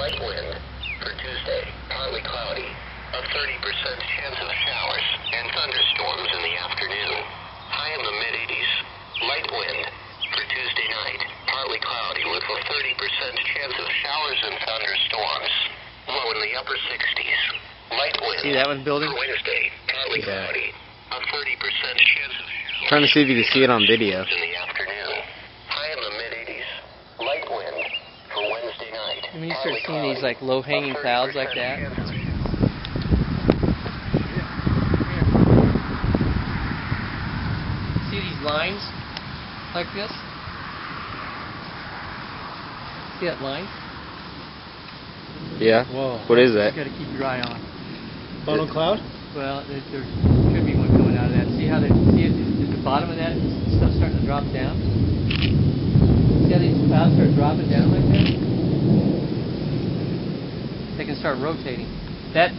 Light wind for Tuesday. Partly cloudy. A 30% chance of showers and thunderstorms in the afternoon. High in the mid-80s. Light wind for Tuesday night. Partly cloudy with a 30% chance of showers and thunderstorms. Low in the upper 60s. Light wind. See that one building? For Wednesday. Partly cloudy. A 30% chance of showers. Trying to see if you can see it on video. In the afternoon. High in the mid-80s. Light wind for Wednesday night. And when you start seeing these like low-hanging clouds like that. See these lines like this? See that line? Yeah. Whoa. What is that? You got to keep your eye on. Funnel cloud? Well, there should be one coming out of that. See how they see it at the bottom of that? Stuff's starting to drop down. See how these clouds start dropping down like that? They can start rotating. That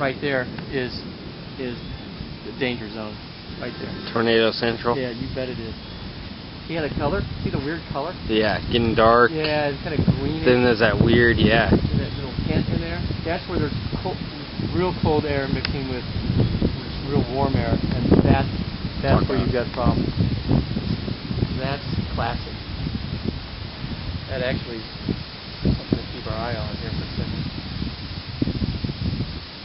right there is the danger zone. Right there. Tornado Central? Yeah, you bet it is. See how the color? See the weird color? Yeah, getting dark. Yeah, it's kind of greenish. Then there's that weird, yeah. That little tent in there. That's where there's real cold air mixing with real warm air, and that's where you've got problems. That's classic. That actually something to keep our eye on here for a second.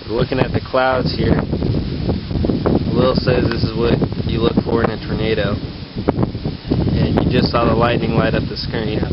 We're looking at the clouds here. Will says this is what you look for in a tornado. And you just saw the lightning light up the screen. Yeah.